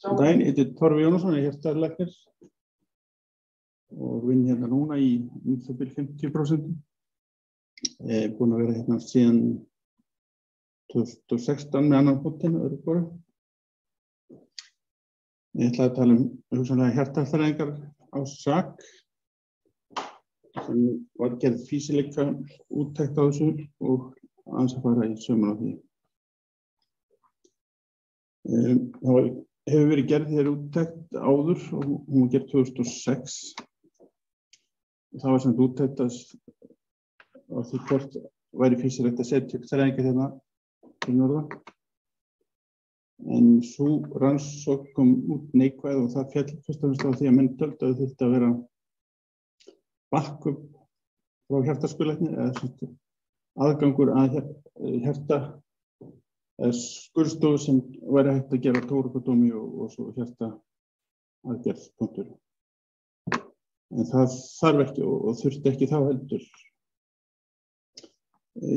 Góðan daginn, ég heiti Torfi Jónasson, ég er hjartalæknir og vinn hérna núna í 50%. Ég er búinn að vera hérna síðan 2016 með annan hóttin öðru hvoru. Ég ætla að tala hugsanlega hjartalækningar á SAK sem var gerð fýsileika úttekt á þessu og aðeins að fara í saumana á því. Það hefur verið gerð hér úttekt áður og hún var gerð 2006. Það var samt úttekt á því hvort væri fýsilegt að setja upp þræðingar hérna til norðan. En sú rannsókn kom út neikvæð og það féll fyrst og fremst á því að menn töldu að þyrfti að vera backup frá hjartaskurðlækni eða aðgangur að skurðstofu sem væri hægt að gera tórakotómí og svo hjartaaðgerð. En það þarf ekki og þurfti ekki þá heldur.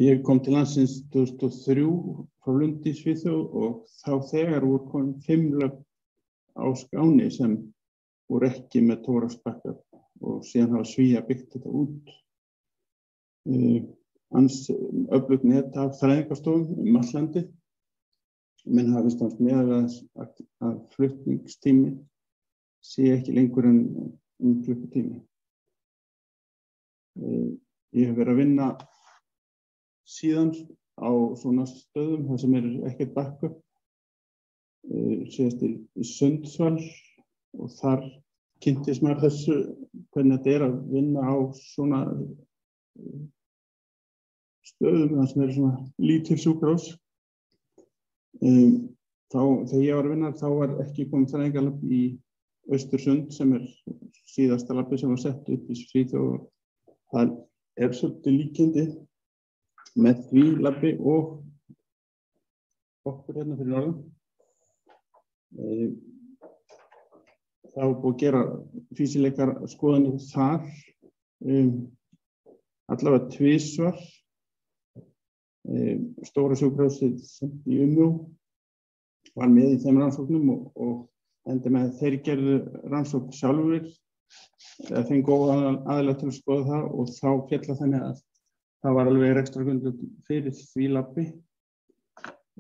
Ég kom til landsins 2003 frá Lundi í Svíþjóð og þá þegar voru komin 5 lög á Skáni sem voru ekki með tóraksbackup og síðan hafa Svíar byggt þetta út. Öflugt net af þræðingarstofum allt landið. Menn hafa fyrst að flutningstími sé ekki lengur en klukkutími. Ég hef verið að vinna síðan á svona stöðum þar sem ekkert backup. Síðast í Sundsvall og þar kynntist maður þessu hvernig þetta að vinna á svona stöðum þar sem svona lítil sjúkrahús. Þegar ég var að vinna þá var ekki komið þræðingarlab í Östursund sem síðasta labbi sem var sett upp í Svíþjóð. Það svolítið líkindi með því labbi og okkur hérna fyrir norðan. Það var búið að gera fýsileikar skoðanir þar allavega tvisvar. Stóra sjúkrahúsið í Umeå var með í þeim rannsóknum og enda með að þeir gerðu rannsókn sjálfur eða fengu aðilega til að skoða það og þá féll þannig að það var alveg rekstrargrundvöll fyrir því labbi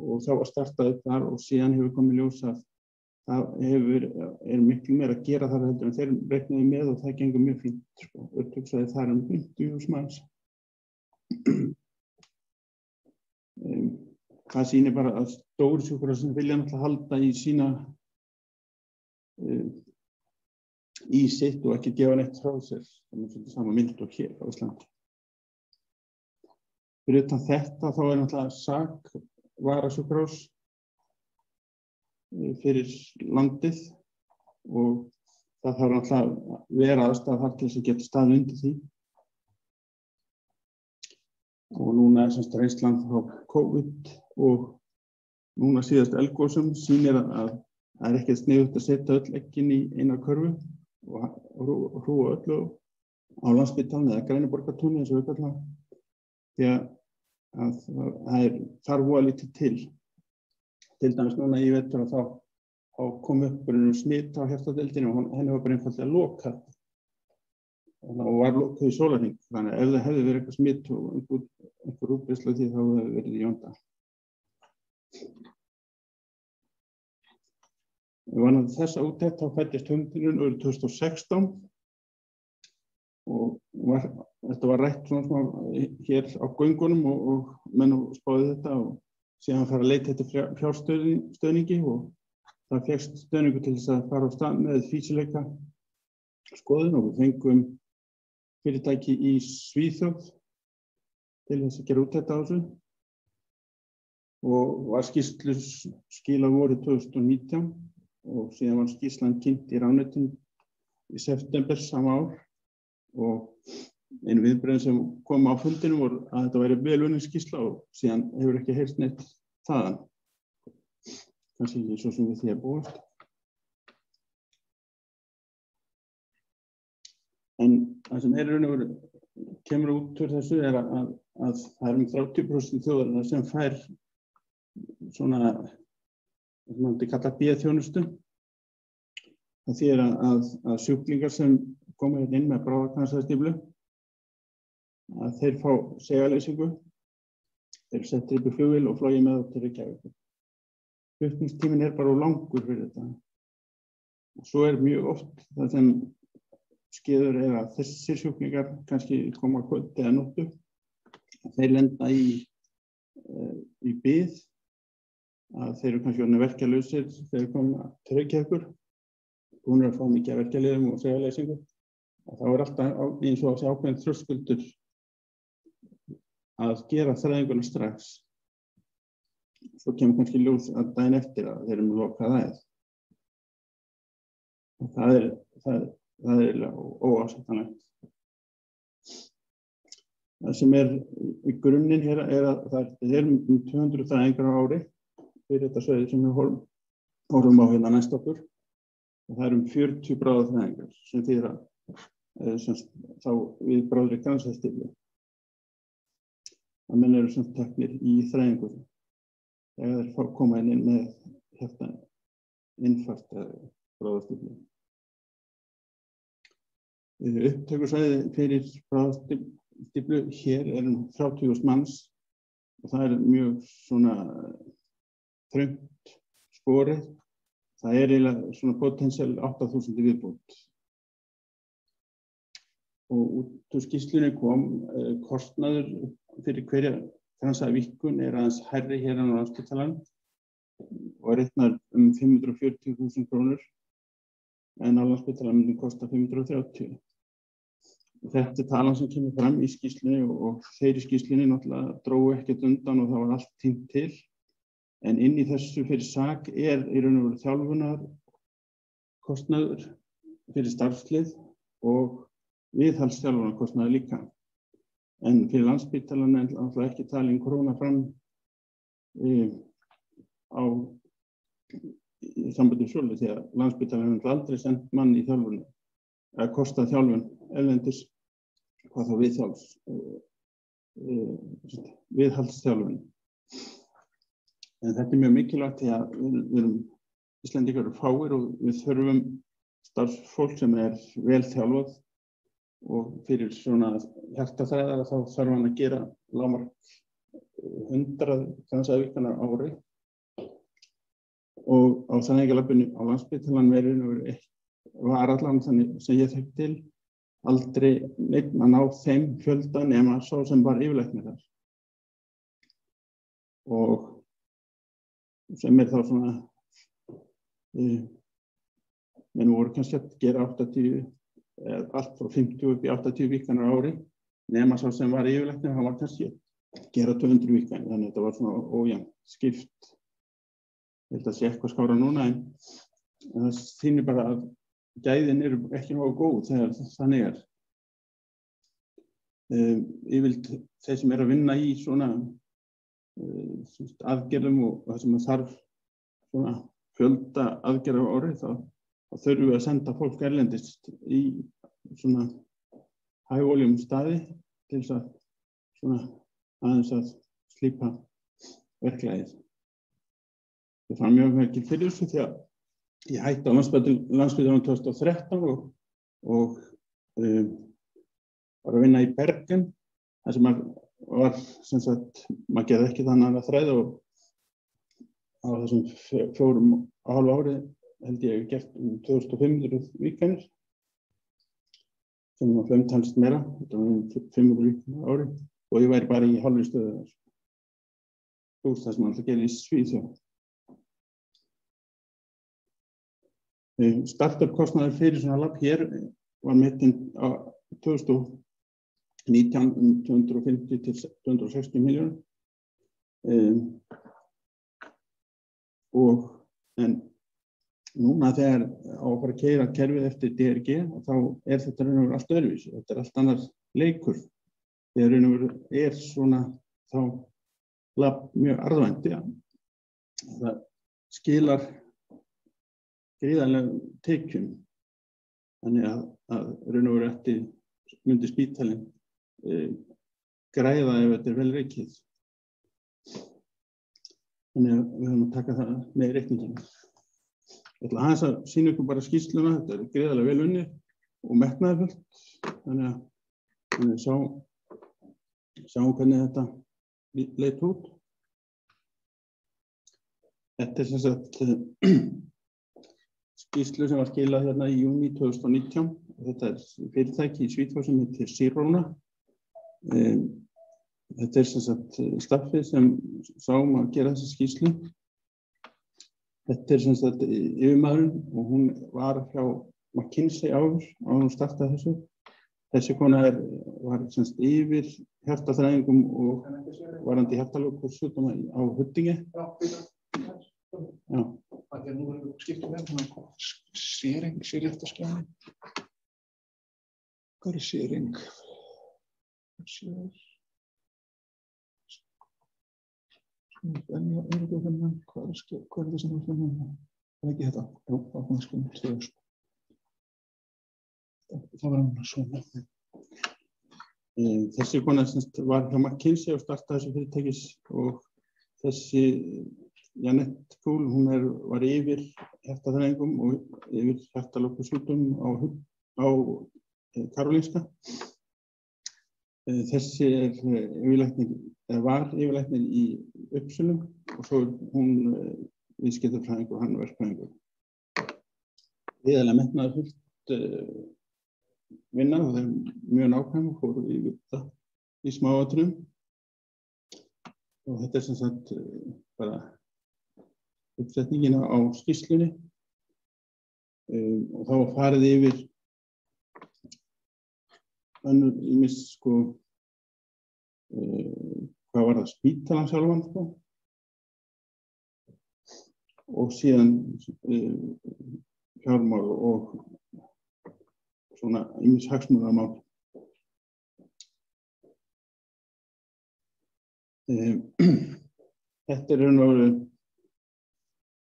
og þá var startað upp þar og síðan hefur komið ljós að það miklu meira að gera þar heldur en þeir reiknuðu með og það gengur mjög fínt. Upptöksaði þar 50.000 manns. Það sýnir bara að stóru sjúkrahúsin vilja náttúrulega halda í sína í sitt og ekki gefa neitt frá sér. Það svolítið sama mynd og hér á Íslandi. Fyrir utan þetta þá náttúrulega SAK varasjúkrahús fyrir landið og það þarf náttúrulega að vera aðstæða þar til þess að geta staðið undir því. Og núna reynslan frá COVID og núna síðast eldgosum sýnir að það ekki sniðugt að setja öll eggin í eina körfu og hrúa öllu á Landspítalanum eða Grænuborgartúni eins og við kallum því að það þarf voða lítið til. Til dæmis núna í vetur að þá kom upp smit á hjartadeildinni og henni var bara einfaldlega lokað. Og var lokað í sólarhring, þannig að ef það hefði verið eitthvað smitt og einhver útbreiðsla því þá hefði verið í vanda. Varðandi þessa úttekt þá fæddist hugmyndin árið 2016 og þetta var rætt svona hér á göngunum og menn spáði þetta og síðan fara að leita eftir fjárstöðningi og það fékkst stöðningu til þess að fara á stað með fýsileika skoðun og við fengum fyrirtæki í Svíþjóð til þess að gera úttekt á þessu og var skýrslu skilað vorið 2019 og síðan var skýrslan kynnt í ráðuneytinu í september sama ár og einu viðbrögðin sem kom á fundinu voru að þetta væri vel unnin skýrsla og síðan hefur ekki heyrst neitt þaðan. Kannski ekki svo sem við því að búast. En það sem kemur út úr þessu að það 30% þjóðarinnar sem fær svona, það myndi kalla B-þjónustu Það þýðir að sjúklingar sem koma hérna inn með bráðakransæðastíflu, að þeir fá segaleysingu, þeir eru settir upp í flugvél og flogið með til Reykjavíkur. Flutningstíminn bara of langur fyrir þetta. Og svo mjög oft það sem skeður að þessir sjúklingar kannski koma kvöld eða nóttu. Þeir lenda í bið, að þeir eru kannski orðnir verkjalausir þegar koma til Reykjavíkur. Hún að fá mikið af verkjalyfjum og segaleysingu. Þá alltaf eins og þessi ákveðinn þröskuldur að gera þræðinguna strax. Svo kemur kannski ljós að daginn eftir að þeir eru lokað aðeins. Það óásættanlegt. Það sem í grunninn hér að það er 200 þræðingar á ári fyrir þetta svæði sem við horfum á hérna næst okkur. Og það 40 bráðaþræðingar sem þýðir þá við bráðri kransæðastíflu. Að menn eru sem teknir í þræðingur þegar þeir koma inn með innfart bráðastíflu. Upptökusvæði fyrir bráðastíflu hér 30.000 manns og það mjög svona þröngt skorið. Það eiginlega svona potensial 8.000 viðbót. Og út úr skýrslunni kom kostnaður fyrir hverja kransæðavíkkun aðeins hærri hér á Landspítalanum og reiknar 540.000 krónur en á Landspítalanum myndi kosta 530. Þetta talan sem kemur fram í skýrslunni og þeir í skýrslunni náttúrulega drógu ekkert undan og það var allt tínt til. En inn í þessu fyrir SAK í raun og veru þjálfunar kostnaður fyrir starfslið og viðhaldsþjálfunarkostnaður líka. En fyrir Landspítalann náttúrulega ekki talin króna fram í sambandi við svoleiðis því að Landspítalann hefur aldrei sendt mann í þjálfun eða kostað þjálfun erlendis hvað þá viðhaldsþjálfun. En þetta mjög mikilvægt því að við erum Íslendingar fáir og við þurfum starfsfólk sem vel þjálfað og fyrir svona hjartaþræðara þá þarf hann að gera lágmark 100 kransæðavíkkunar á ári. Og á þræðingarlabbinu á Landspítalann var allan þannig sem ég þekki til aldrei neinn að ná þeim fjölda nema sá sem var yfirlæknir þar. Og sem þá svona menn voru kannski að gera 80 allt frá 50 upp í 80 víkkanir á ári nema sá sem var yfirlæknir hann var kannski að gera 200 víkkanir þannig að þetta var svona ójafnt skipt. Ég held að sé eitthvað skára núna en það sýnir bara að gæðin eru ekki nógu góð þegar þannig Yfirleitt þeir sem að vinna í svona aðgerðum og það sem þarf svona fjölda aðgerða á ári þá þurfum við að senda fólk erlendis í svona hægóljum staði til þess að svona aðeins að slípa verklagið. Það fann mjög mikil fyrir þessu því að ég hætti á Landspítalanum 2013 og var að vinna í Bergen þar sem var sem sagt maður gerði ekki þannig að þræða og á þessum 4,5 ári held ég gert 2500 víkkanir sem var 5 talsist meira, þetta var 500 víkkanir á ári og ég væri bara í hálfri stöðu þar. Plus það sem alltaf gerir í Svíþjóð. Startup-kostnaður fyrir svona lab hér var metinn á 2019 250 til 260 milljónir. En núna þegar á að fara að keyra kerfið eftir DRG þá þetta raun og veru allt öðruvísi. Þetta allt annar leikur. Þegar raun og veru svona þá lab mjög arðvænt. Ja. Það skilar gríðarlegum tekjum. Þannig að raun og veru eftir myndi spítalinn græða ef þetta vel reikið. Þannig að við höfum að taka það með í reikninginu. Ég ætla aðeins að sýna ykkur bara skýrsluna, þetta gríðarlega vel unnið og metnaðarfullt, þannig að sjáum hvernig þetta leit út. Þetta sem sagt skýrslu sem var skilað hérna í júní 2019. Þetta fyrirtæki í Svíþjóð sem heitir Sirona. Þetta sem sagt staffið sem sáum að gera þessa skýrslu. Þetta sem sagt yfirmaðurinn og hún var hjá McKinsey áður hún startaði þessu. Þessi kona var sem sagt yfir hjartaþræðingum og varandi hjartalökursjúkdóma á Huddinge. Já. Það nú skiptum við sýring, sýrhjartaskjálfti. Hvað sýring? Hvað það sem var það? Það ekki þetta? Jú, það kom tvö. Það var hann svona. Þessi kona var hjá McKinsey og startaði þessu fyrirtækis og þessi Janette Poole, hún var yfir hjartaþræðingum og yfir hjartalökursjúkdómum á Karolinska. Þessi var yfirlæknir í Uppsölum og svo hún viðskiptafræðingur og hann verkfræðingur. Gríðarlega metnaðarfullt vinna og þeir mjög nákvæm og fóru yfir þetta í smáatriðum. Og þetta sem sagt bara uppsetningin á skýrslunni og þá var farið yfir önnur ýmis hvað var það spítalann sjálfan og síðan fjármál og svona ýmis hagsmunamál. Þetta raun og veru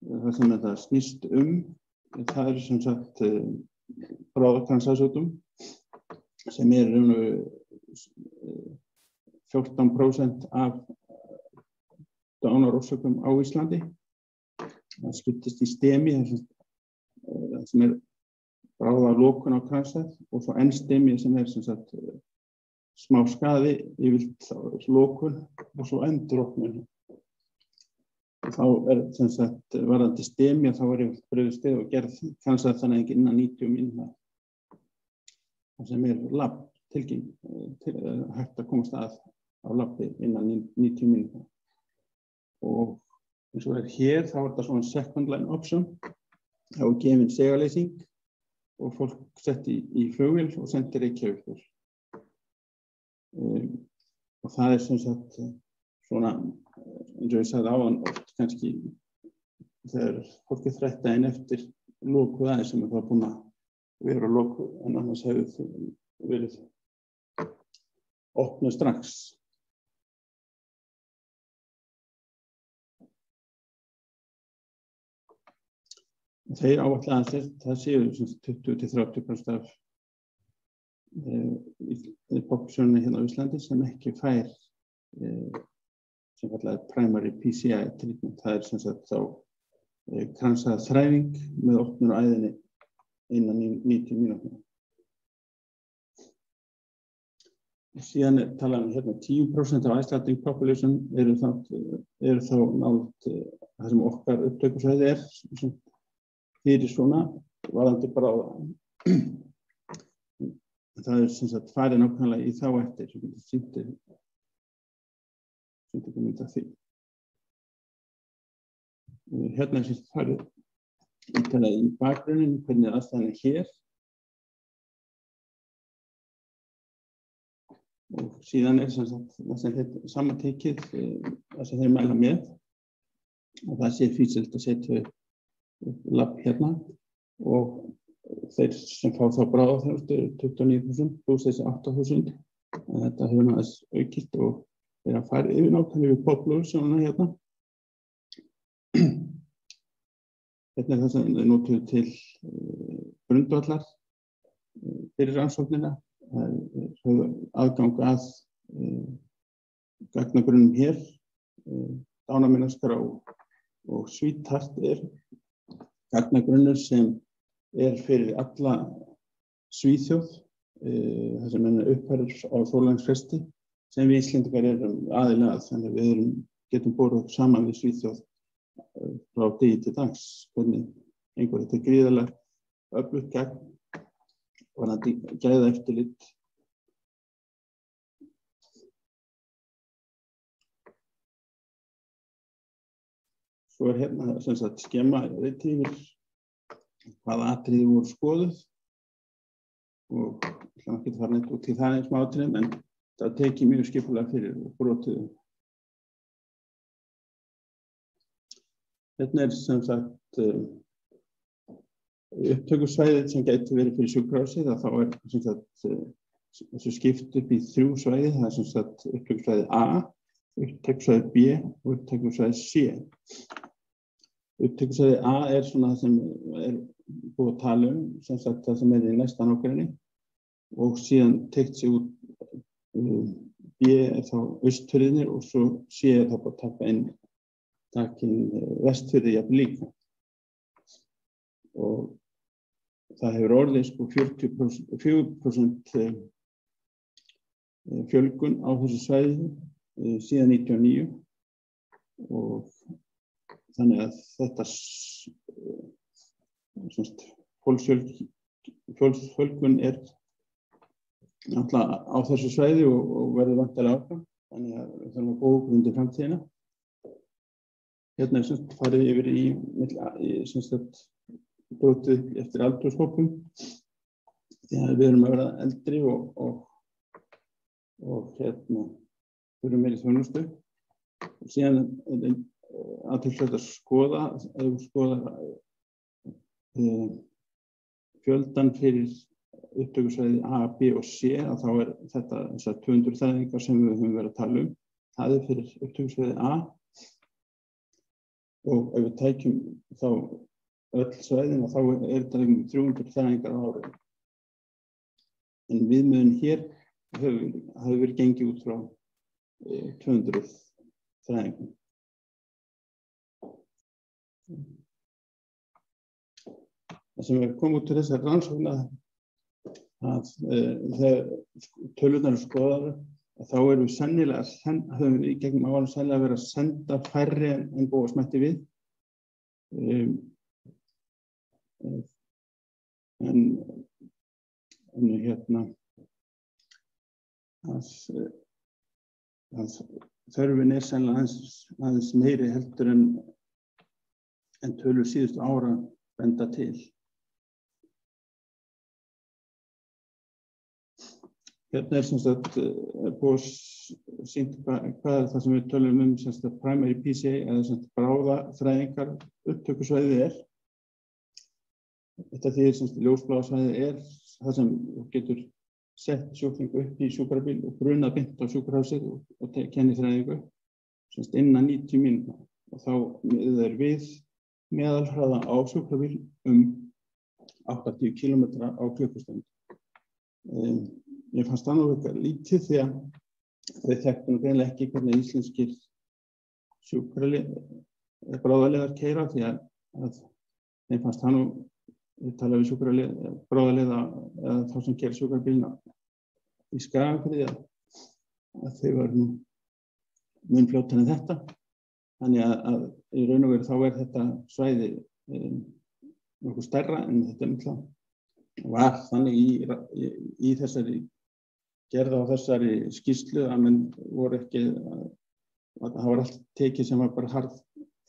það sem þetta snýst það sem sagt bráðakransæðasjúkdómur sem raun og veru 14% af dánarorsökum á Íslandi. Það skiptist í STEMI, það sem bráðalokun á kransæð og svo endstemi sem sem sagt smá skaði yfir lokun og svo endurlokun. Þá sem sagt varðandi STEMI þá yfir brugðist við og gerð kransæð þannig innan 90 mínútna. Það sem lab tilkynning hægt að komast að á labbi innan 90 mínútna. Og eins og hér þá þetta svona second line option. Það var gefin segaleysing og fólk sett í flugvél og sendir Reykjavíkur. Og það sem sagt svona, eins og ég sagði áðan, oft kannski þegar fólk þrætt daginn eftir lokuð aðeins sem það búin að vera lokuð en annars hefur verið opnuð strax. Þeir áætla að það séu 20-30% af populásjóninni hérna á Íslandi sem ekki fær sem kallað primary PCI treatment. Það sem sagt þá kransæðaþræðing með opnun á æðinni innan 90 mínútna. Síðan talað hérna 10% af Icelandic population eru þá nálægt það sem okkar upptökusvæði fyrir svona varðandi bráða. Það sem sagt farið nákvæmlega í þá eftir sem getur sýnt ykkur mynd af því. Hérna sem farið ítalað í bakgrunnin hvernig aðstæðan hér. Og síðan sem sagt það sem samantekið það sem þeir mæla með og það sé fýsilt að setja lab hérna og þeir sem fá þá bráðaþjónustu 29.000 pluss þessi 8.000 en þetta hefur aðeins aukist og þeir að fara yfir nákvæmlega við populásjónina hérna. Þetta það sem þeir notuðu til grundvallar fyrir rannsóknina. Það aðgang að gagnagrunnum hér, dánarmeinaskrá og Sweetheart gagnagrunnur sem fyrir alla Svíþjóð, þar sem uppfærður á sólarlangsfresti sem við Íslendingar erum aðili að, þannig að við getum borið saman við Svíþjóð frá degi til dags, hvernig þetta gríðarlega öflugt gagn varðandi gæðaeftirlit. Svo hérna sem sagt skema yfir hvaða atriði voru skoðuð og ég ætla ekki að fara neitt út í það eins mátrið, en það tekið mjög skipulega fyrir brotið. Hérna sem sagt upptökusvæðið sem gæti verið fyrir sjúkrahúsið, að þá sem sagt þessu skipt upp í 3 svæði, það sem sagt upptökusvæðið A, upptökusvæðið B og upptökusvæðið C. Upptökusvæðið A svona það sem búið að tala sem sagt það sem í næsta nágrenni, og síðan teygt sig út B þá Austfirðirnir og svo C þá bara taka inn Vestfirði jafnvel líka. Og það hefur orðið 4% fjölgun á þessu svæði síðan 1999 og þannig að þetta fólksfjölgun náttúrulega á þessu svæði og verður væntanlega áfram, þannig að við þurfum að góða undir framtíðina. Hérna farið yfir í brotið eftir aldurshópum, því að við erum að vera eldri og hérna þurfum meiri þjónustu. Og síðan athyglisvert að skoða, ef við skoða fjöldan fyrir upptökusvæði A, B og C, að þá þetta þessar 200 þægingar sem við höfum verið að tala það fyrir upptökusvæði A. Og ef við tækjum þá öll svæðin, þá þetta 300 þægingar á ári. En viðmiðun hér hafi verið gengið út frá 200 þægingum. Það sem kom út úr þessar rannsókn að þegar tölurnar skoðaðar, þá erum við sennilega, höfum við í gegnum árum sennilega verið að senda færri en búa smætti við. En hérna að þörfin sennilega aðeins meiri heldur en tölur síðustu ára benda til. Hérna sem sagt búið sýnt hvað það sem við tölum sem sagt primary PCA eða sem sagt bráðafræðingar upptökusvæðið Þetta þýðir sem sagt ljósbláa svæðið það sem getur sett sjúkling upp í sjúkrabíl og brunað beint á sjúkrahúsið og kennir þræðingu sem sagt innan 90 mínútna og þá við meðalhraða á sjúkrabíl 80 km á klukkustund. Ég fannst það nú eitthvað lítið því að þau þekktu greinilega ekki hvernig íslenskir bráðaliðar keyra því að þeim fannst það nú, ég tala við bráðaliða eða þá sem keyra sjúkrabílna í Skagafirði að þau var nú mun fljótari en þetta. Þannig að í raun og veru þá þetta svæði nokkuð stærra en þetta náttúrulega var þannig í þessari gerð á þessari skýrslu að menn voru ekki að það var allt tekið sem var bara harð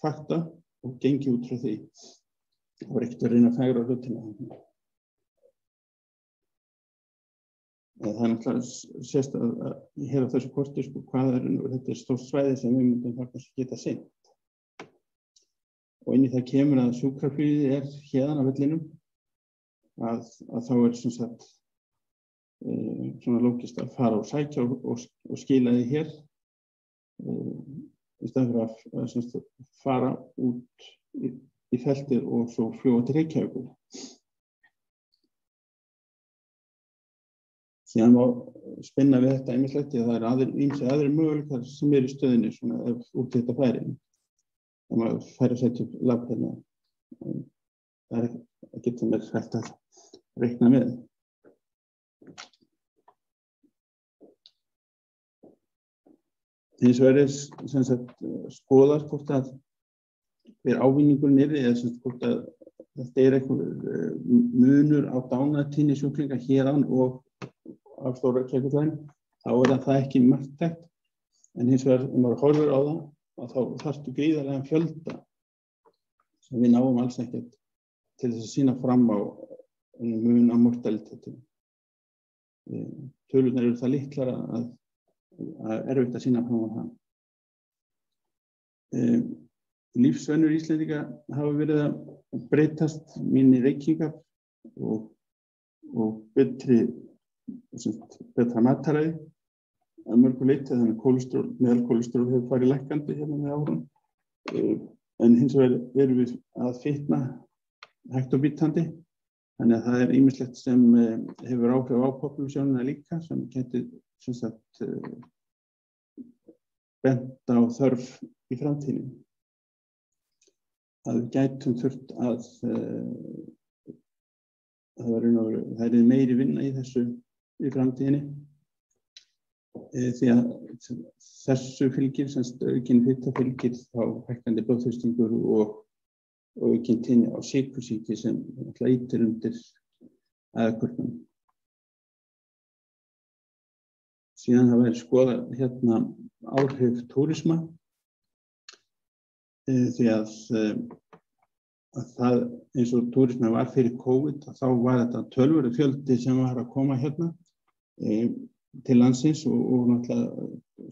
fakta og gengið út frá því. Það var ekkert að reyna að fegra hlutina. Það náttúrulega sést að hér á þessu korti hvað þetta stórt svæði sem við myndum faktisk geta sinnt. Og inn í það kemur að sjúkraflugið héðan af vellinum að þá sem sagt svona lógist að fara og sækja og skila því hér í staðinn fyrir að sem sagt fara út í feltið og svo fljúga til Reykjavíkur. Síðan má spinna við þetta ýmislegt því að það ýmsir aðrir möguleikar sem í stöðinni svona ef út í þetta færi. Það maður færi að setja upp lab hérna. það ekkert sem hægt að reikna með. Hins vegar sem sagt skoðað hvort að hver ávinningurinn eða sem sagt hvort að þetta einhver munur á dánartíðni sjúklinga héðan og á Stóra-Reykjavíkurflugvelli, þá það ekki marktækt, en hins vegar maður horfir á það að þá þarftu gríðarlegan fjölda sem við náum alls ekkert til þess að sýna fram á mun á mortaliteti. Tölurnar eru það litlar að erfitt að sýna fram á það. Lífsvenjur Íslendinga hafa verið að breytast, minni reykingar og betra mataræði að mörgu leyti, þannig að meðalkólesteról hefur farið lækkandi hérna með árum. En hins vegar erum við að fitna hægt og bítandi, þannig að það ýmislegt sem hefur áhrif á popúlasjónina líka, sem getur sem sagt bent á þörf í framtíðinni. Að við gætum þurft að það er meiri vinna í þessu í framtíðinni, því að þessu fylgir, sem aukin fita fylgir þá hækkandi blóðþrýstingur og aukin tíðni á sykursýki sem ýtir undir æðakurvum. Síðan það væri skoðað hérna áhrif túrisma, því að það eins og túrismi var fyrir COVID, þá var þetta töluverður fjöldi sem var að koma hérna til landsins og náttúrulega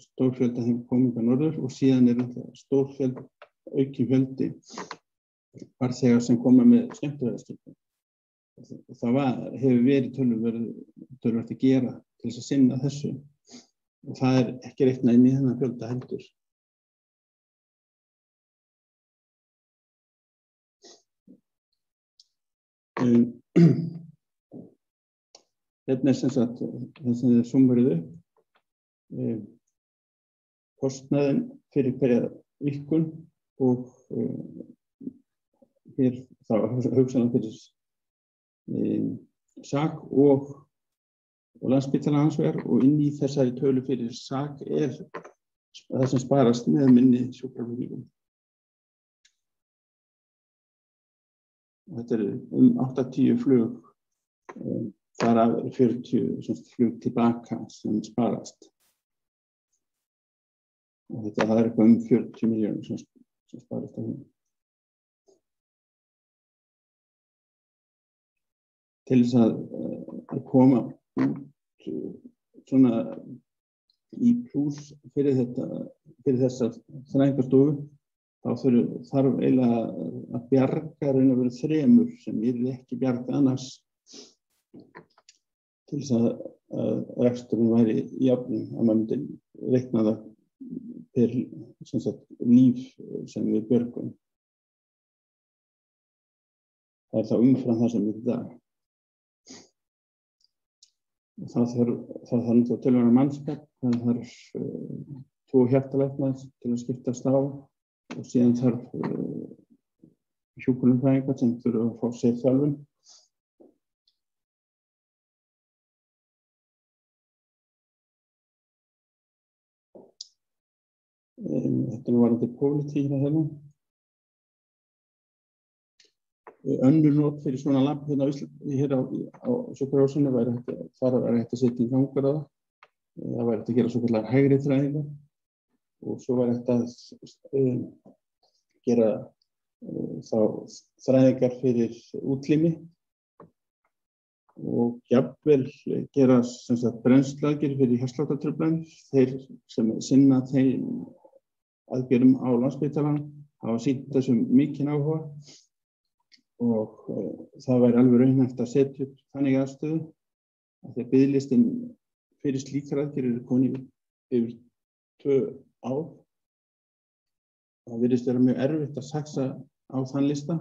stór fjöldi hefur komið að norður, og síðan náttúrulega stór fjöldi, aukin fjöldi farþega sem koma með skemmtiferðaskipum. Það hefur verið töluvert að gera til þess að sinna þessu, og það ekki reiknað inn í þennan fjölda heldur. Hérna sem sagt það sem þið summarið upp kostnaðinn fyrir hverja vikkun og hér þá hugsanlega fyrir SAK og Landspítala hans vegar, og inn í þessari tölu fyrir SAK það sem sparast með minni sjúkraflutningum. Þetta 8-10 flug, þar af 40 flug tilbaka sem sparast. Og það eitthvað 40 milljónir sem sparast af því. Til þess að koma út svona í plús fyrir þessa þræðingarstofu, þá þarf eiginlega að bjarga raun og veru 3 sem ekki bjarga annars, til þess að reksturinn væri jafn, að maður myndi reikna það per sem sagt líf sem við björgum. Það þá umfram það sem við í dag. Það þarf töluverðan mannskap, það þarf 2 hjartalækna til að skiptast á, og síðan þarf hjúkrunarfræðingar sem þurfa að fá sér þjálfun. Þetta varðandi pólitíkina hérna. Önnur not fyrir svona lamp hérna á sjúkrahúsinu væri hægt að setja í gangur á það. Það væri hægt að gera svokallaðar hægri þræðingar, og svo væri hægt að gera þá þræðingar fyrir útlimi og jafnvel gera sem sagt brennslaaðgerðir fyrir hjartsláttartruflanir. Þeir sem sinna þeim aðgerðum á Landspítalanum hafa sýnt þessum mikinn áhuga, og það væri alveg raunhæft að setja upp þannig aðstöðu að því að biðlistinn fyrir slíkar aðgerðir komin yfir 2 ár. Það virðist vera mjög erfitt að saxa á þann lista,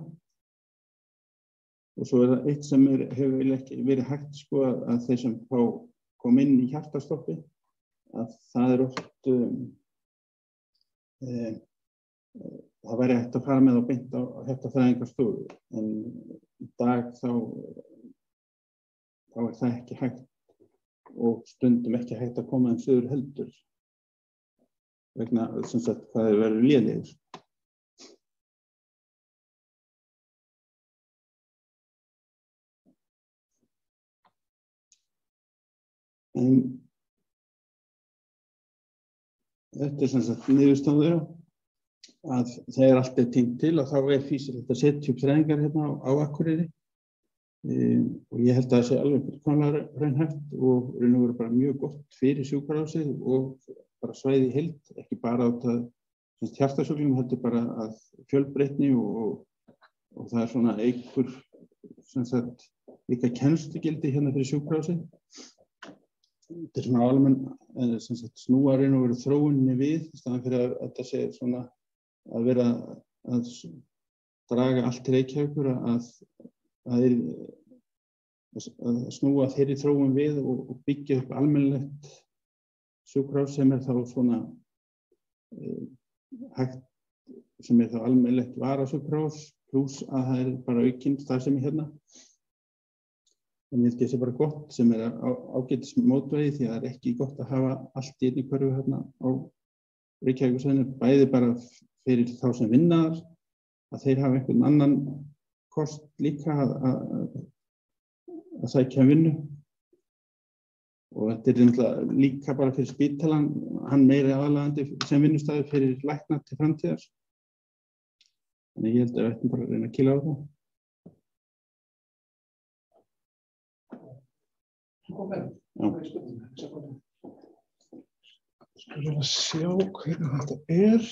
og svo það eitt sem hefur ekki verið hægt að þeir sem kom inn í hjartastoppi, að það oft það væri hægt að fara með og beint á hjartafræðingarstofu, en í dag þá það ekki hægt og stundum ekki hægt að koma suður heldur vegna sem sagt hvað þeir verður lélegir. En þetta sem sagt niðurstaða að þegar allt tengt til að þá fýsilegt að setja upp þræðingar hérna á Akureyri. Og ég held að það sé alveg fullkomlega raunhæft og raun og veru bara mjög gott fyrir sjúkrahúsið og bara svæði í heild, ekki bara át að hjartasjúklingum, heldur bara að fjölbreytni og það er svona einhver sem sagt líka kennslugildi hérna fyrir sjúkrahúsið. Þetta er svona almenn sem sagt snúa raun og veru þróuninni við í staðan fyrir að þetta sé svona að vera að draga allt til Reykjavíkur að snúa þeirri þróun við og byggja upp almennilegt sjúkrahús sem þá svona hægt, sem þá almennilegt varasjúkrahús pluss að það bara aukinn starfsemi hérna. Þannig að það sé bara gott sem ágætis mótvegi því að það ekki gott að hafa allt í einni hverfi hérna á Reykjavíkursvæðinu, bæði bara fyrir þá sem vinna þar, að þeir hafa einhvern annan kost líka að sækja vinnu og þetta náttúrulega líka bara fyrir spítalann, hann meiri aðlaðandi sem vinnustæður fyrir lækna til framtíðar. Þannig ég held að við ættum bara að reyna að kýla á það. Já. Skulum að sjá hvernig þetta er.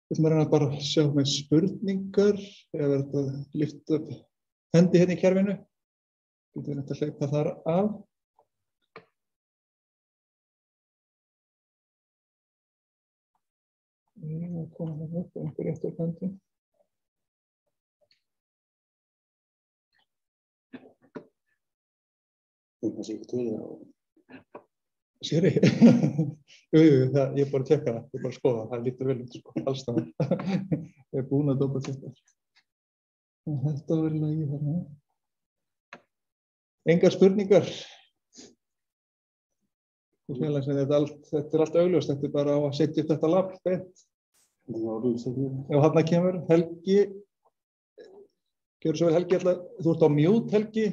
Við ætlum að reyna bara að sjá með spurningar eða verður þetta lyft upp hendi hérna í kerfinu. Getum við nætt að hleypa þar af. Ég koma það upp á einhver rétt upp hendi. Það sé ekki til það. Sér ég? Jú, ég er bara að tjekka það, ég er bara að skoða það, það lítur vel út, sko, alls það. Ég er búin að dópa tjekka það. Þetta verður lagið þarna. Engar spurningar. Þetta er allt augljóst, þetta er bara á að setja upp þetta lab, beint. Já, þarna kemur Helgi. Gjörðu svo vel Helgi, þú ert á mute Helgi,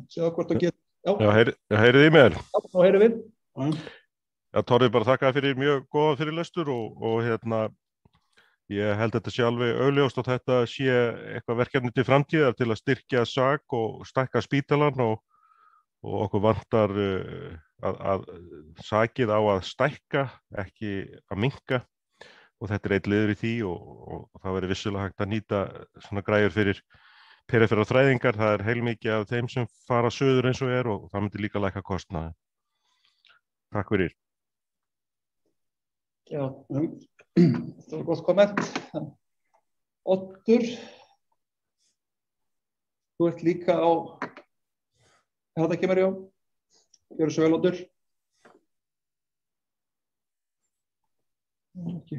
séu hvort að geta. Já, heyrið í mér. Já, nú heyrum við. Já, Torfi, bara þakka fyrir mjög góða fyrirlestur og ég held þetta sé alveg augljóst og þetta sé eitthvað verkefni til framtíðar til að styrkja SAK og stækka spítalann og okkur vantar að SAKið á að stækka, ekki að minnka og þetta er einn liður í því og það verður vissulega hægt að nýta svona græjur fyrir perifera þræðingar, það er heilmikið af þeim sem fara suður eins og og það myndi líka lækka kostnaði. Takk fyrir. Já, það var gott komment. Oddur, þú ert líka á, þetta kemur já, gjörðu svo vel Oddur. Ekki.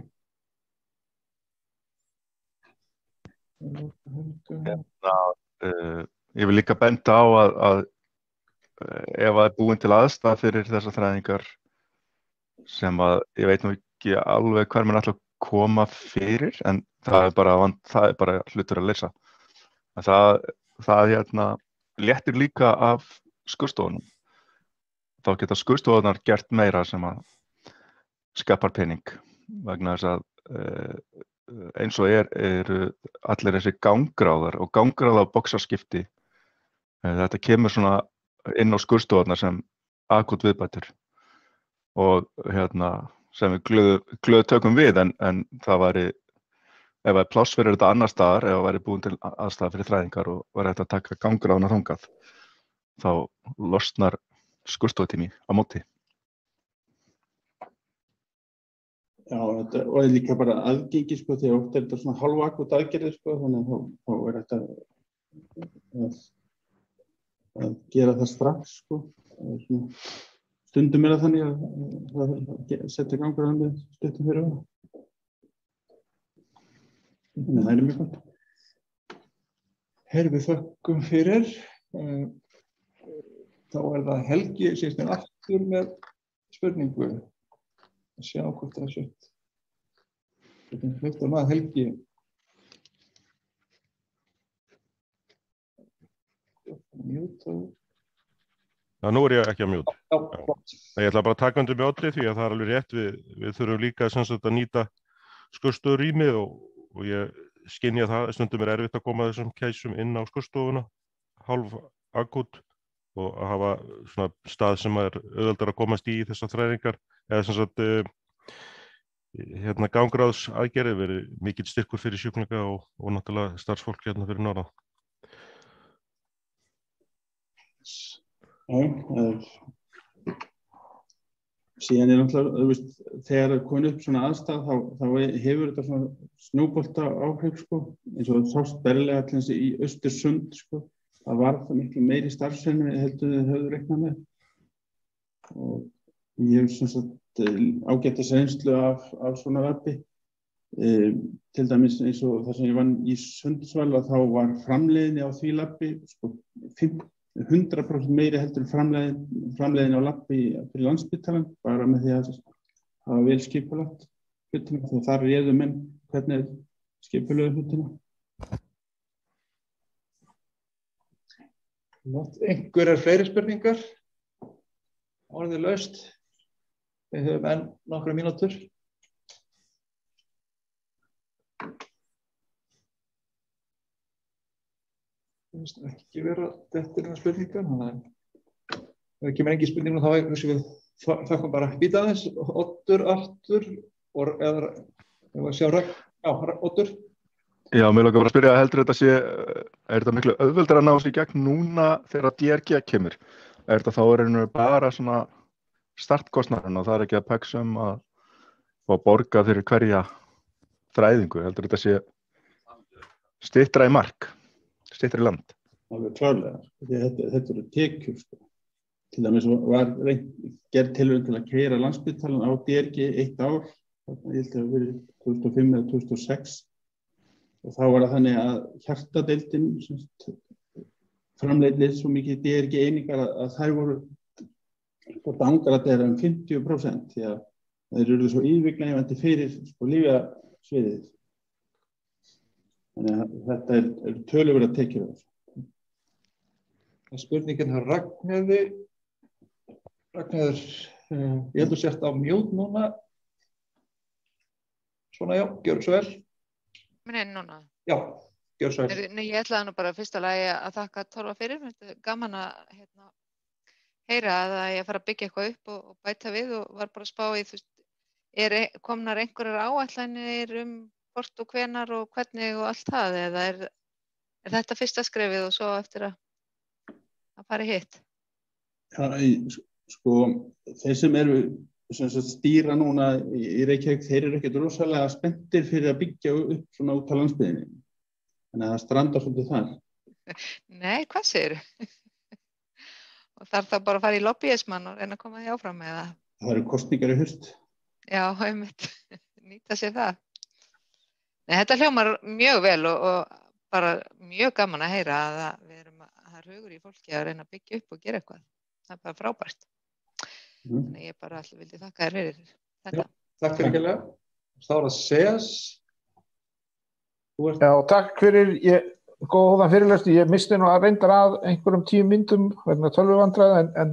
Ég vil líka benda á að ef það er búin til aðstæða fyrir þessar þræðingar sem að ég veit nú ekki alveg hver mann ætla að koma fyrir en það er bara hlutur að leysa. Það léttir líka af skurðstofunum. Þá geta skurðstofunar gert meira sem að skapar pening vegna þess að eins og eru allir þessi ganggráðar og ganggráða boxarskipti. Þetta kemur svona inn á skurðstofarnar sem akút viðbætur og sem við glöð tökum við en það væri ef það er pláss fyrir þetta annar staðar ef það væri búin til aðstæða fyrir þræðingar og væri hægt að taka ganggráðuna þangað þá losnar skurðstofutími á móti. Já, þetta og líka bara aðgengi sko því oft þetta svona hálfakút aðgerðir sko þannig að þá þetta að gera það strax sko. stundum það þannig að það setja gangur að með stuttum fyrir það. Þannig það mjög gott. Við þökkum fyrir. Þá það Helgi síðast aftur með spurningu. Að sjá hvort það sett. Þetta hluttar maður Helgi. Mute. Já, nú ég ekki að mute. Já. Ég ætla bara að taka undir með Oddi því að það alveg rétt. Við þurfum líka sem sagt að nýta skurðstofurýmið og ég skynja það, stundum erfitt að koma þessum keisum inn á skurðstofuna, hálf akút og að hafa svona stað sem auðveldar að komast í þessar þræðingar eða sem sagt gangráðs aðgerðir verið mikill styrkur fyrir sjúklinga og náttúrulega starfsfólk fyrir norðan. Síðan náttúrulega, þegar það komið upp svona aðstæð þá hefur þetta svona snjóbolta áhrif eins og það sást berlega til þessi í Östersund það var það miklu meiri starfsemi heldur þið höfðu reiknað með og ég hef sem sagt ágætis reynslu af svona labbi til dæmis eins og þar sem ég vann í Sundsvall að þá var framleiðni á því labbi 100% meiri heldur framleiðin á labbi fyrir Landspítalann bara með því að hafa vel skipulagt hlutina þegar þar réðu menn hvernig skipulöðu hlutina. Einhverjar fleiri spurningar? Orðið laust. Við höfum enn nokkra mínútur. Það finnst ekki vera detturinn spurningar. Ef það kemur engin spurningar þá við þakkum bara býta aðeins. Oddur aftur eða sjá Oddur. Já, mér langar bara að spyrja heldur þetta er þetta miklu auðveldar að ná sig í gegn núna þegar DRG kemur? Þetta þá bara svona startkostnaðurinn og það ekki að peksum að fá borga fyrir hverja þræðingu, heldur þetta sé styttra í mark, styttra í land? Alveg klárlega, þetta eru tekjur Til dæmis var gerð tilraun til að keyra Landspítalann á DRG 1 ár, ég held að það verið 2005 eða 2006 og þá var það þannig að hjartadeildin framleiðir svo mikið DRG einingar að þær voru dangaradera 50% því að þeir eru svo yfirgnæfandi fyrir lyfjasviðið. Þannig að þetta er töluverðar tekjur. Spurningin hjá Ragnheiður, ég held að sért á mute núna. Svona já, gjör svo vel. Minn núna? Já, gjör svo vel. Nei, ég ætlaði nú bara fyrsta lagi að þakka Torfa fyrir. Þetta er gaman að heyra að ég fara að byggja eitthvað upp og bæta við og var bara að spá í, komnar einhverjar áætlanir hvort og hvenar og hvernig og allt það eða er þetta fyrsta skrefið og svo eftir að fara í hitt? Já, þeir sem eru stýra núna í Reykjavík, þeir eru ekkert rosalega spenntir fyrir að byggja upp svona út á landsbyggðinni. Þannig að það strandar svolítið þar. Nei, hvað segirðu? Og þarf þá bara að fara í lobbyismann og reyna að koma því áfram eða? Það eru kosningar í haust. Já, einmitt. Nýta sér það. Nei, þetta hljómar mjög vel og bara mjög gaman að heyra að það er hugur í fólki að reyna að byggja upp og gera eitthvað. Það er bara frábært. Þannig ég bara alltaf vildi þakka þér fyrir þetta. Já, takk fyrir kærlega. Þá er það SEAS. Já, takk fyrir góðan fyrirlestur. Ég misti nú að reyndar að einhverjum 10 mínútum vegna tölvuvandræða en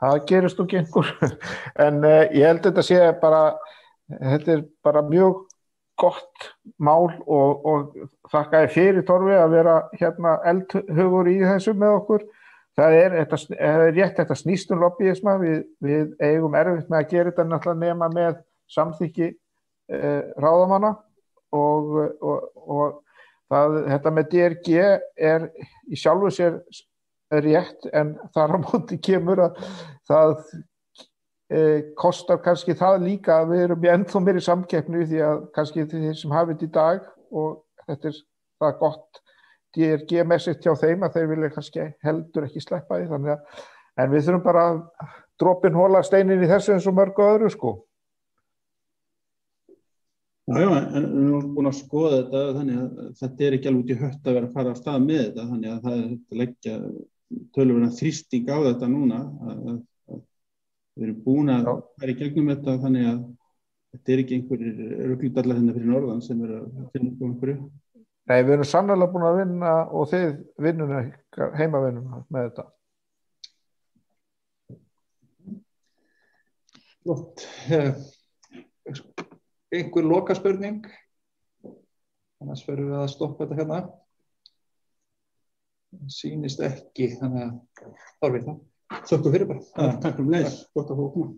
það gerist nú ekki einhver. En ég held þetta sé þetta er bara mjög gott mál og þakka ég fyrir Torfi að vera hérna eldhugur í þessu með okkur. Það er rétt, þetta snýst lobbyisma, við eigum erfitt með að gera þetta náttúrulega nema með samþykki ráðamanna og þetta með DRG er í sjálfu sér rétt en þar á móti kemur að það kostar kannski það líka að við erum í ennþá meiri samkeppni því að kannski þeir sem hafa þetta í dag og þetta er það gott DRG-messigt hjá þeim að þeir vilja kannski heldur ekki sleppa því en við þurfum bara að dropinn hóla steinin í þessu eins og mörgu öðru sko. Já, en við erum búin að skoða þetta þannig að þetta ekki alveg út í hött að vera að fara af stað með þetta, þannig að það hægt að leggja töluverðan þrýsting á þetta núna að við erum búin að fara í gegnum þetta þannig að þetta ekki einhverjir rugludallar hérna fyrir norðan sem að finna upp á einhverju. Nei, við erum sannarlega búin að vinna og þið vinnuna heimavinnuna með þetta. Flott. Einhver lokaspurning? Annars verðum við að stoppa þetta hérna. Sýnist ekki, þannig að þá er við það. Þökkum fyrir bara. Takk fyrir leið. Gott að fá að koma.